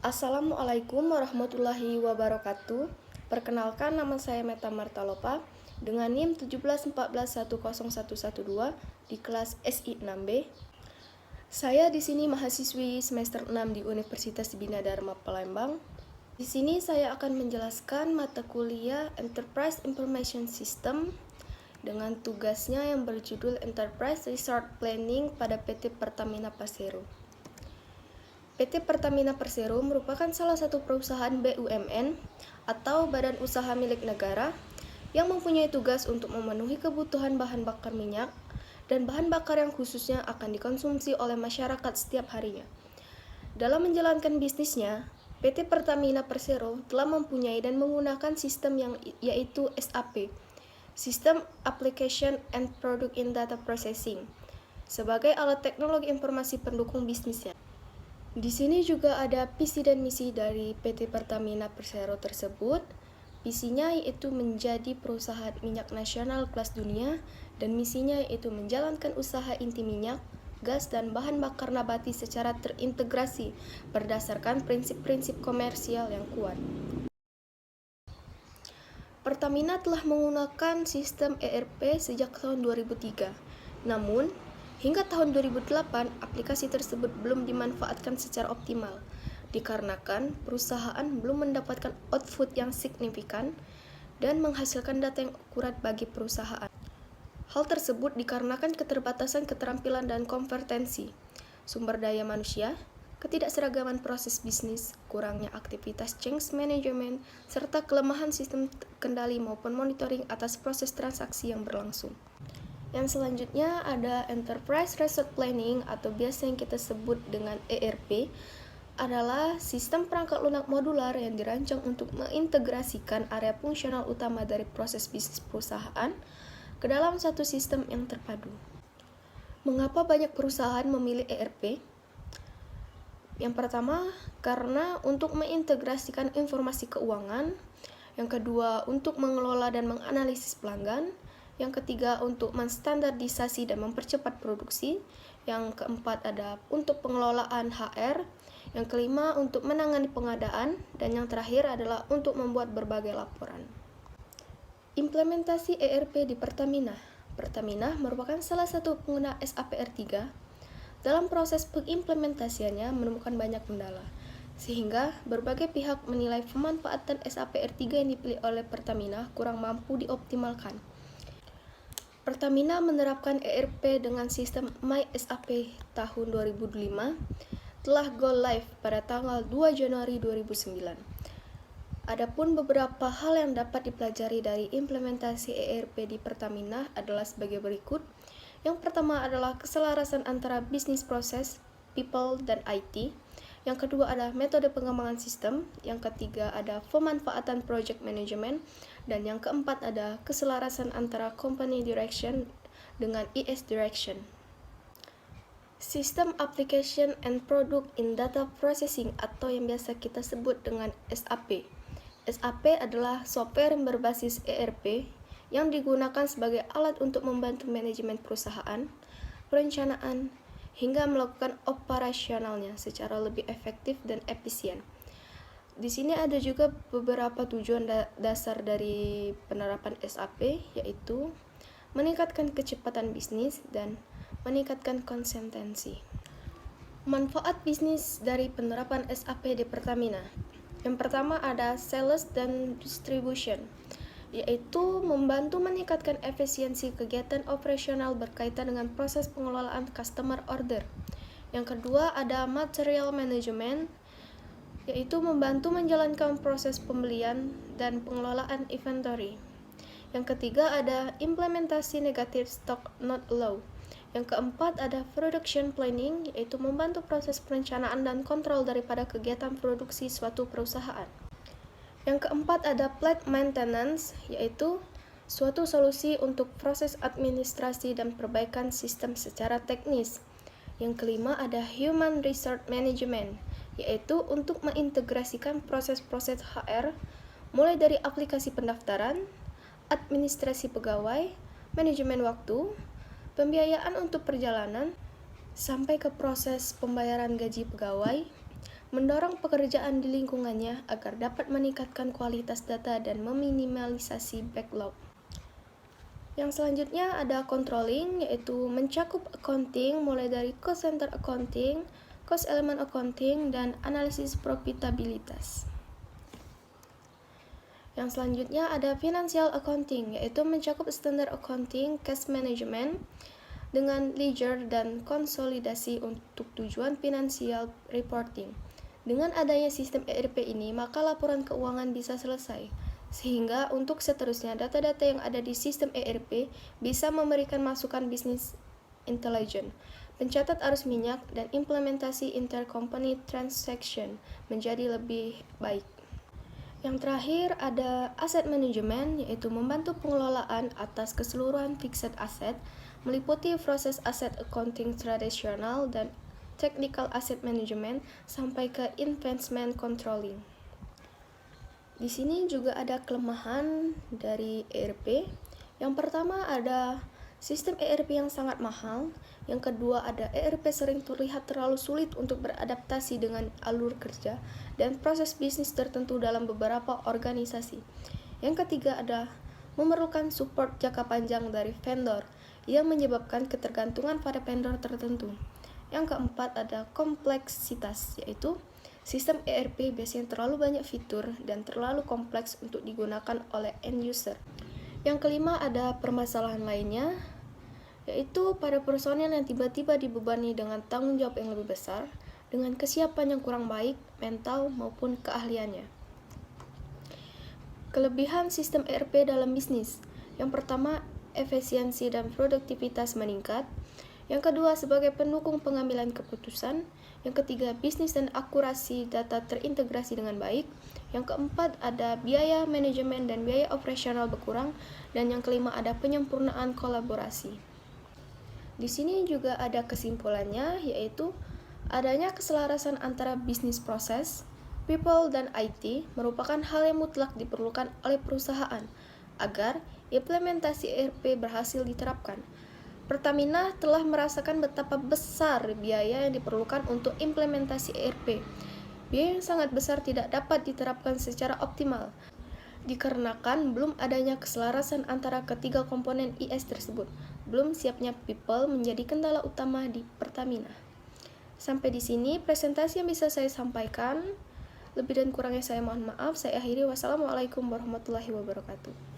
Assalamualaikum warahmatullahi wabarakatuh. Perkenalkan, nama saya Meta Martalopa dengan NIM 171411112 di kelas SI 6B. Saya di sini mahasiswi semester 6 di Universitas Bina Dharma Palembang. Di sini saya akan menjelaskan mata kuliah Enterprise Information System dengan tugasnya yang berjudul Enterprise Resource Planning pada PT Pertamina Persero. PT Pertamina Persero merupakan salah satu perusahaan BUMN atau badan usaha milik negara yang mempunyai tugas untuk memenuhi kebutuhan bahan bakar minyak dan bahan bakar yang khususnya akan dikonsumsi oleh masyarakat setiap harinya. Dalam menjalankan bisnisnya, PT Pertamina Persero telah mempunyai dan menggunakan sistem yaitu SAP, System Application and Product in Data Processing, sebagai alat teknologi informasi pendukung bisnisnya. Di sini juga ada visi dan misi dari PT Pertamina Persero tersebut. Visinya yaitu menjadi perusahaan minyak nasional kelas dunia, dan misinya yaitu menjalankan usaha inti minyak, gas, dan bahan bakar nabati secara terintegrasi berdasarkan prinsip-prinsip komersial yang kuat. Pertamina telah menggunakan sistem ERP sejak tahun 2003. Namun, hingga tahun 2008, aplikasi tersebut belum dimanfaatkan secara optimal, dikarenakan perusahaan belum mendapatkan output yang signifikan dan menghasilkan data yang akurat bagi perusahaan. Hal tersebut dikarenakan keterbatasan keterampilan dan kompetensi, sumber daya manusia, ketidakseragaman proses bisnis, kurangnya aktivitas change management, serta kelemahan sistem kendali maupun monitoring atas proses transaksi yang berlangsung. Yang selanjutnya ada Enterprise Resource Planning atau biasa yang kita sebut dengan ERP, adalah sistem perangkat lunak modular yang dirancang untuk mengintegrasikan area fungsional utama dari proses bisnis perusahaan ke dalam satu sistem yang terpadu. Mengapa banyak perusahaan memilih ERP? Yang pertama, karena untuk mengintegrasikan informasi keuangan. Yang kedua, untuk mengelola dan menganalisis pelanggan. Yang ketiga, untuk menstandardisasi dan mempercepat produksi. Yang keempat, ada untuk pengelolaan HR. Yang kelima, untuk menangani pengadaan. Dan yang terakhir adalah untuk membuat berbagai laporan. Implementasi ERP di Pertamina. Pertamina merupakan salah satu pengguna SAP R3. Dalam proses pengimplementasiannya menemukan banyak kendala, sehingga berbagai pihak menilai pemanfaatan SAP R3 yang dipilih oleh Pertamina kurang mampu dioptimalkan. Pertamina menerapkan ERP dengan sistem MySAP tahun 2005, telah go live pada tanggal 2 Januari 2009. Adapun beberapa hal yang dapat dipelajari dari implementasi ERP di Pertamina adalah sebagai berikut. Yang pertama adalah keselarasan antara bisnis proses, people, dan IT. Yang kedua ada metode pengembangan sistem. Yang ketiga ada pemanfaatan project management. Dan yang keempat ada keselarasan antara company direction dengan ES direction. System Application and Product in Data Processing atau yang biasa kita sebut dengan SAP. SAP adalah software yang berbasis ERP yang digunakan sebagai alat untuk membantu manajemen perusahaan, perencanaan, hingga melakukan operasionalnya secara lebih efektif dan efisien. Di sini ada juga beberapa tujuan dasar dari penerapan SAP, yaitu meningkatkan kecepatan bisnis dan meningkatkan konsistensi. Manfaat bisnis dari penerapan SAP di Pertamina. Yang pertama ada sales dan distribution, yaitu membantu meningkatkan efisiensi kegiatan operasional berkaitan dengan proses pengelolaan customer order. Yang kedua ada material management, yaitu membantu menjalankan proses pembelian dan pengelolaan inventory. Yang ketiga ada implementasi negative stock not low. Yang keempat ada production planning, yaitu membantu proses perencanaan dan kontrol daripada kegiatan produksi suatu perusahaan. Yang keempat ada plant maintenance, yaitu suatu solusi untuk proses administrasi dan perbaikan sistem secara teknis. Yang kelima ada human resource management, yaitu untuk mengintegrasikan proses-proses HR, mulai dari aplikasi pendaftaran, administrasi pegawai, manajemen waktu, pembiayaan untuk perjalanan, sampai ke proses pembayaran gaji pegawai, mendorong pekerjaan di lingkungannya agar dapat meningkatkan kualitas data dan meminimalisasi backlog. Yang selanjutnya ada controlling, yaitu mencakup accounting mulai dari cost center accounting, cost element accounting, dan analisis profitabilitas. Yang selanjutnya ada financial accounting, yaitu mencakup standard accounting, cash management, dengan ledger dan konsolidasi untuk tujuan financial reporting. Dengan adanya sistem ERP ini, maka laporan keuangan bisa selesai. Sehingga untuk seterusnya, data-data yang ada di sistem ERP bisa memberikan masukan bisnis intelligence, pencatat arus minyak, dan implementasi intercompany transaction menjadi lebih baik. Yang terakhir ada asset management, yaitu membantu pengelolaan atas keseluruhan fixed asset, meliputi proses aset accounting tradisional dan technical asset management sampai ke investment controlling. Di sini juga ada kelemahan dari ERP. Yang pertama ada sistem ERP yang sangat mahal. Yang kedua ada ERP sering terlihat terlalu sulit untuk beradaptasi dengan alur kerja dan proses bisnis tertentu dalam beberapa organisasi. Yang ketiga ada memerlukan support jangka panjang dari vendor yang menyebabkan ketergantungan pada vendor tertentu. Yang keempat ada kompleksitas, yaitu sistem ERP biasanya terlalu banyak fitur dan terlalu kompleks untuk digunakan oleh end user. Yang kelima ada permasalahan lainnya, yaitu pada personel yang tiba-tiba dibebani dengan tanggung jawab yang lebih besar, dengan kesiapan yang kurang baik, mental maupun keahliannya. Kelebihan sistem ERP dalam bisnis. Yang pertama, efisiensi dan produktivitas meningkat. Yang kedua, sebagai pendukung pengambilan keputusan. Yang ketiga, bisnis dan akurasi data terintegrasi dengan baik. Yang keempat, ada biaya manajemen dan biaya operasional berkurang. Dan yang kelima, ada penyempurnaan kolaborasi. Di sini juga ada kesimpulannya, yaitu adanya keselarasan antara bisnis proses, people, dan IT merupakan hal yang mutlak diperlukan oleh perusahaan agar implementasi ERP berhasil diterapkan. Pertamina telah merasakan betapa besar biaya yang diperlukan untuk implementasi ERP. Biaya yang sangat besar tidak dapat diterapkan secara optimal, dikarenakan belum adanya keselarasan antara ketiga komponen IS tersebut. Belum siapnya people menjadi kendala utama di Pertamina. Sampai di sini presentasi yang bisa saya sampaikan. Lebih dan kurangnya saya mohon maaf. Saya akhiri. Wassalamualaikum warahmatullahi wabarakatuh.